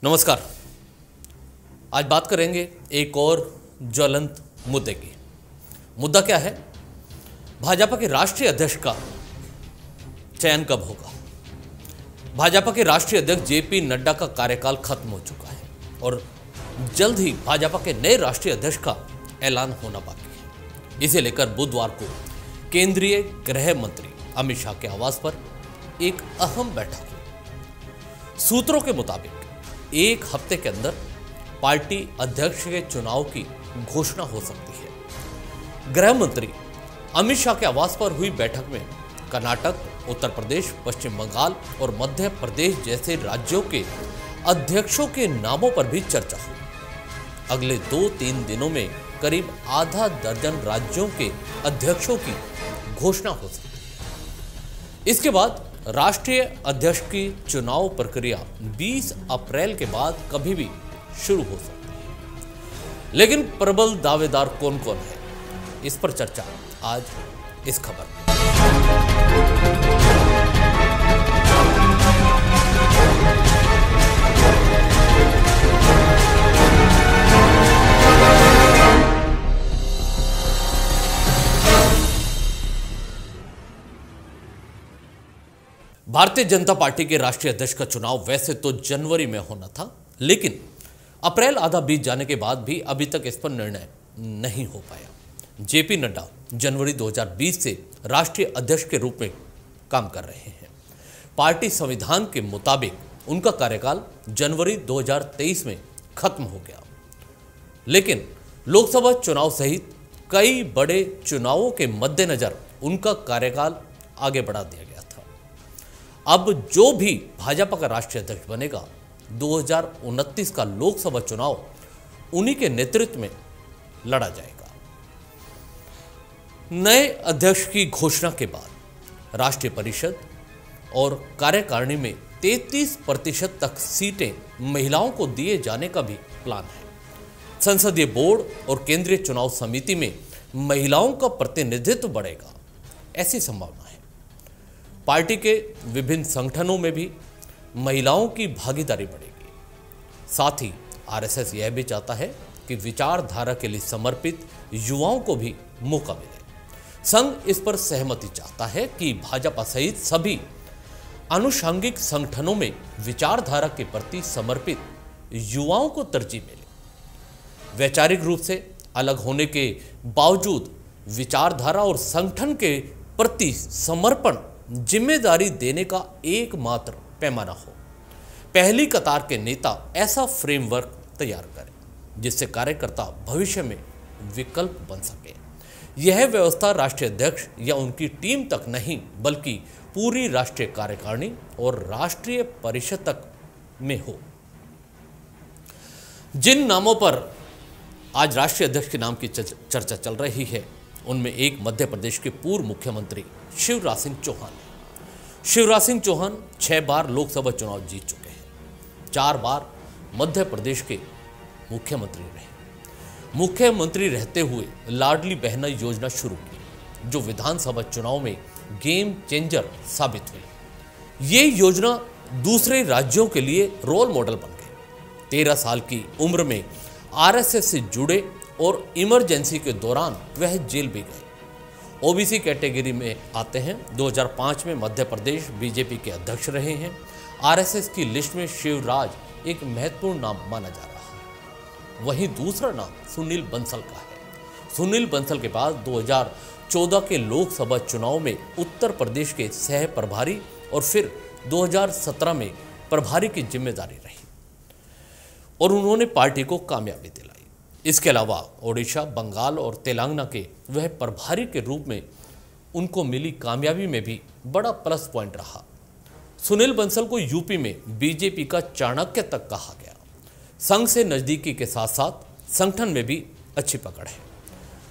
नमस्कार। आज बात करेंगे एक और ज्वलंत मुद्दे की। मुद्दा क्या है? भाजपा के राष्ट्रीय अध्यक्ष का चयन कब होगा? भाजपा के राष्ट्रीय अध्यक्ष जेपी नड्डा का कार्यकाल खत्म हो चुका है और जल्द ही भाजपा के नए राष्ट्रीय अध्यक्ष का ऐलान होना बाकी है। इसे लेकर बुधवार को केंद्रीय गृह मंत्री अमित शाह के आवास पर एक अहम बैठक हुई। सूत्रों के मुताबिक एक हफ्ते के अंदर पार्टी अध्यक्ष के चुनाव की घोषणा हो सकती है। गृह मंत्री अमित शाह के आवास पर हुई बैठक में कर्नाटक, उत्तर प्रदेश, पश्चिम बंगाल और मध्य प्रदेश जैसे राज्यों के अध्यक्षों के नामों पर भी चर्चा हुई। अगले 2-3 दिनों में करीब आधा दर्जन राज्यों के अध्यक्षों की घोषणा हो सकती है। इसके बाद राष्ट्रीय अध्यक्ष की चुनाव प्रक्रिया 20 अप्रैल के बाद कभी भी शुरू हो सकती है। लेकिन प्रबल दावेदार कौन कौन है, इस पर चर्चा आज इस खबर में। भारतीय जनता पार्टी के राष्ट्रीय अध्यक्ष का चुनाव वैसे तो जनवरी में होना था, लेकिन अप्रैल आधा बीत जाने के बाद भी अभी तक इस पर निर्णय नहीं हो पाया। जेपी नड्डा जनवरी 2020 से राष्ट्रीय अध्यक्ष के रूप में काम कर रहे हैं। पार्टी संविधान के मुताबिक उनका कार्यकाल जनवरी 2023 में खत्म हो गया, लेकिन लोकसभा चुनाव सहित कई बड़े चुनावों के मद्देनजर उनका कार्यकाल आगे बढ़ा दिया गया था। अब जो भी भाजपा का राष्ट्रीय अध्यक्ष बनेगा, 2029 का लोकसभा चुनाव उन्हीं के नेतृत्व में लड़ा जाएगा। नए अध्यक्ष की घोषणा के बाद राष्ट्रीय परिषद और कार्यकारिणी में 33% तक सीटें महिलाओं को दिए जाने का भी प्लान है। संसदीय बोर्ड और केंद्रीय चुनाव समिति में महिलाओं का प्रतिनिधित्व बढ़ेगा, ऐसी संभावना है। पार्टी के विभिन्न संगठनों में भी महिलाओं की भागीदारी बढ़ेगी। साथ ही आरएसएस यह भी चाहता है कि विचारधारा के लिए समर्पित युवाओं को भी मौका मिले। संघ इस पर सहमति चाहता है कि भाजपा सहित सभी आनुषंगिक संगठनों में विचारधारा के प्रति समर्पित युवाओं को तरजीह मिले। वैचारिक रूप से अलग होने के बावजूद विचारधारा और संगठन के प्रति समर्पण जिम्मेदारी देने का एकमात्र पैमाना हो। पहली कतार के नेता ऐसा फ्रेमवर्क तैयार करें जिससे कार्यकर्ता भविष्य में विकल्प बन सके। यह व्यवस्था राष्ट्रीय अध्यक्ष या उनकी टीम तक नहीं, बल्कि पूरी राष्ट्रीय कार्यकारिणी और राष्ट्रीय परिषद तक में हो। जिन नामों पर आज राष्ट्रीय अध्यक्ष के नाम की चर्चा चल रही है, उनमें एक मध्य प्रदेश के पूर्व मुख्यमंत्री शिवराज सिंह चौहान। शिवराज सिंह चौहान 6 बार लोकसभा चुनाव जीत चुके हैं। 4 बार मध्य प्रदेश के मुख्यमंत्री रहे। मुख्यमंत्री रहते हुए लाडली बहना योजना शुरू की, जो विधानसभा चुनाव में गेम चेंजर साबित हुई। ये योजना दूसरे राज्यों के लिए रोल मॉडल बन गई। 13 साल की उम्र में आरएसएस से जुड़े और इमरजेंसी के दौरान वह जेल भी गए। ओबीसी कैटेगरी में आते हैं। 2005 में मध्य प्रदेश बीजेपी के अध्यक्ष रहे हैं। आरएसएस की लिस्ट में शिवराज एक महत्वपूर्ण नाम माना जा रहा है। वहीं दूसरा नाम सुनील बंसल का है। सुनील बंसल के पास 2014 के लोकसभा चुनाव में उत्तर प्रदेश के सह प्रभारी और फिर 2017 में प्रभारी की जिम्मेदारी रही और उन्होंने पार्टी को कामयाबी दिलाई। इसके अलावा ओडिशा, बंगाल और तेलंगाना के वह प्रभारी के रूप में उनको मिली कामयाबी में भी बड़ा प्लस पॉइंट रहा। सुनील बंसल को यूपी में बीजेपी का चाणक्य तक कहा गया। संघ से नजदीकी के साथ साथ संगठन में भी अच्छी पकड़ है।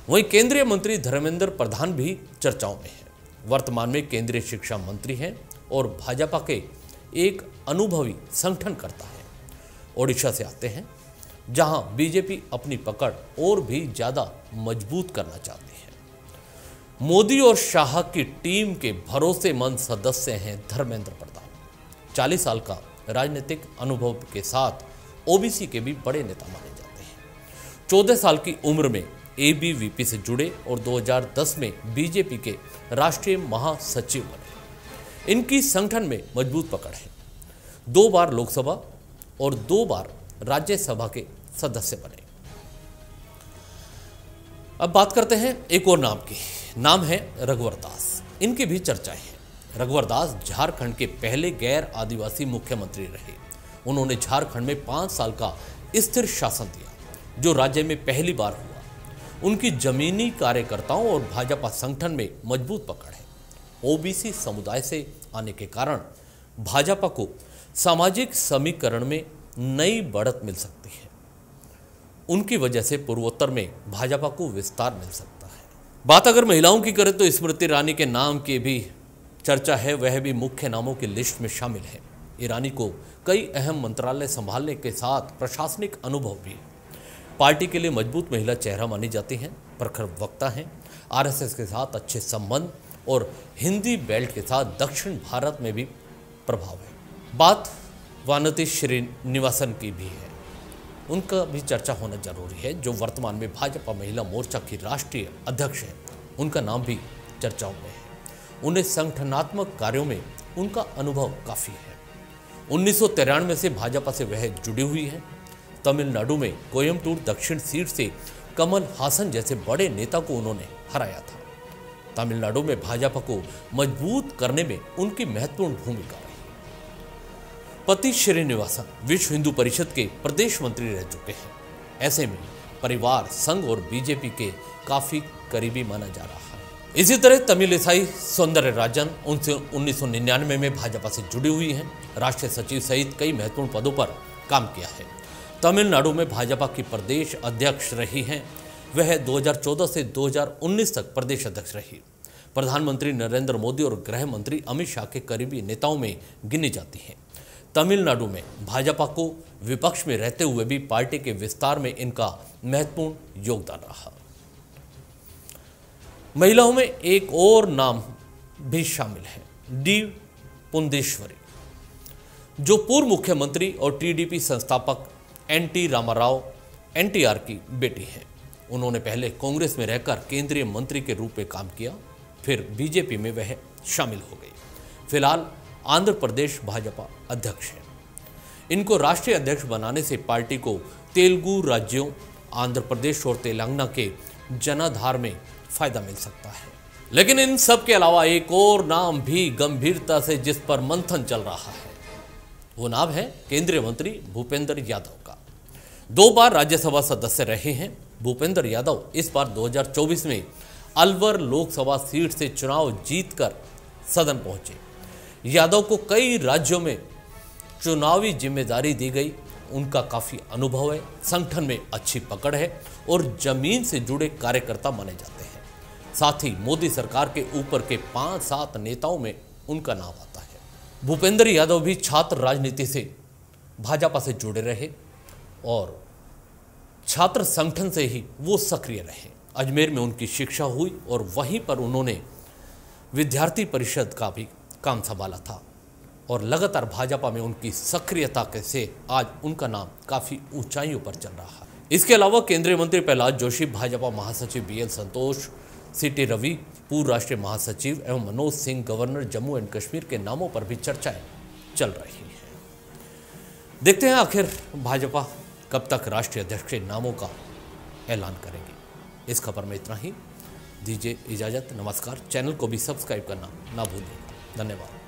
वहीं केंद्रीय मंत्री धर्मेंद्र प्रधान भी चर्चाओं में है। वर्तमान में केंद्रीय शिक्षा मंत्री हैं और भाजपा के एक अनुभवी संगठनकर्ता है। ओडिशा से आते हैं, जहां बीजेपी अपनी पकड़ और भी ज्यादा मजबूत करना चाहती है। मोदी और शाह की टीम के भरोसेमंद सदस्य हैं धर्मेंद्र प्रधान। 40 साल का राजनीतिक अनुभव के साथ ओबीसी के भी बड़े नेता माने जाते हैं। 14 साल की उम्र में एबीवीपी से जुड़े और 2010 में बीजेपी के राष्ट्रीय महासचिव बने। इनकी संगठन में मजबूत पकड़ है। 2 बार लोकसभा और 2 बार राज्यसभा के सदस्य बने। अब बात करते हैं एक और नाम की। नाम है रघुवर दास। इनकी भी चर्चा है। रघुवर दास झारखंड के पहले गैर आदिवासी मुख्यमंत्री रहे। उन्होंने झारखंड में 5 साल का स्थिर शासन दिया, जो राज्य में पहली बार हुआ। उनकी जमीनी कार्यकर्ताओं और भाजपा संगठन में मजबूत पकड़ है। ओबीसी समुदाय से आने के कारण भाजपा को सामाजिक समीकरण में नई बढ़त मिल सकती है। उनकी वजह से पूर्वोत्तर में भाजपा को विस्तार मिल सकता है। बात अगर महिलाओं की करें तो स्मृति ईरानी के नाम की भी चर्चा है। वह भी मुख्य नामों की लिस्ट में शामिल है। ईरानी को कई अहम मंत्रालय संभालने के साथ प्रशासनिक अनुभव भी है। पार्टी के लिए मजबूत महिला चेहरा मानी जाती हैं। प्रखर वक्ता हैं। आरएसएस के साथ अच्छे संबंध और हिंदी बेल्ट के साथ दक्षिण भारत में भी प्रभाव है। बात वानती श्रीनिवासन की भी है। उनका भी चर्चा होना जरूरी है, जो वर्तमान में भाजपा महिला मोर्चा की राष्ट्रीय अध्यक्ष है। उनका नाम भी चर्चाओं में है। उन्हें संगठनात्मक कार्यों में उनका अनुभव काफ़ी है। 1993 से भाजपा से वह जुड़ी हुई है। तमिलनाडु में कोयम्बटूर दक्षिण सीट से कमल हासन जैसे बड़े नेता को उन्होंने हराया था। तमिलनाडु में भाजपा को मजबूत करने में उनकी महत्वपूर्ण भूमिका रही। पति श्रीनिवासन विश्व हिंदू परिषद के प्रदेश मंत्री रह चुके हैं। ऐसे में परिवार संघ और बीजेपी के काफी करीबी माना जा रहा है। इसी तरह तमिलिसाई सौंदरराजन 1999 में भाजपा से जुड़ी हुई हैं। राष्ट्रीय सचिव सहित कई महत्वपूर्ण पदों पर काम किया है। तमिलनाडु में भाजपा की प्रदेश अध्यक्ष रही हैं। वह 2014 से 2019 तक प्रदेश अध्यक्ष रही। प्रधानमंत्री नरेंद्र मोदी और गृह मंत्री अमित शाह के करीबी नेताओं में गिनी जाती हैं। तमिलनाडु में भाजपा को विपक्ष में रहते हुए भी पार्टी के विस्तार में इनका महत्वपूर्ण योगदान रहा। महिलाओं में एक और नाम भी शामिल है, डी पुंदेश्वरी, जो पूर्व मुख्यमंत्री और टीडीपी संस्थापक एनटी रामाराव एनटीआर की बेटी है। उन्होंने पहले कांग्रेस में रहकर केंद्रीय मंत्री के रूप में काम किया, फिर बीजेपी में वह शामिल हो गई। फिलहाल आंध्र प्रदेश भाजपा अध्यक्ष है। इनको राष्ट्रीय अध्यक्ष बनाने से पार्टी को तेलुगु राज्यों आंध्र प्रदेश और तेलंगाना के जनाधार में फायदा मिल सकता है। लेकिन इन सब के अलावा एक और नाम भी गंभीरता से जिस पर मंथन चल रहा है, वो नाम है केंद्रीय मंत्री भूपेंद्र यादव का। 2 बार राज्यसभा सदस्य रहे हैं। भूपेंद्र यादव इस बार 2024 में अलवर लोकसभा सीट से चुनाव जीतकर सदन पहुंचे। यादव को कई राज्यों में चुनावी जिम्मेदारी दी गई। उनका काफ़ी अनुभव है, संगठन में अच्छी पकड़ है और जमीन से जुड़े कार्यकर्ता माने जाते हैं। साथ ही मोदी सरकार के ऊपर के 5-7 नेताओं में उनका नाम आता है। भूपेंद्र यादव भी छात्र राजनीति से भाजपा से जुड़े रहे और छात्र संगठन से ही वो सक्रिय रहे। अजमेर में उनकी शिक्षा हुई और वहीं पर उन्होंने विद्यार्थी परिषद का भी काम संभाला था और लगातार भाजपा में उनकी सक्रियता से आज उनका नाम काफ़ी ऊंचाइयों पर चल रहा है। इसके अलावा केंद्रीय मंत्री प्रहलाद जोशी, भाजपा महासचिव बीएल संतोष, सीटी रवि पूर्व राष्ट्रीय महासचिव एवं मनोज सिंह गवर्नर जम्मू एंड कश्मीर के नामों पर भी चर्चाएं चल रही हैं। देखते हैं आखिर भाजपा कब तक राष्ट्रीय अध्यक्ष के नामों का ऐलान करेगी। इस खबर में इतना ही। दीजिए इजाजत। नमस्कार। चैनल को भी सब्सक्राइब करना ना भूलिएगा। धन्यवाद।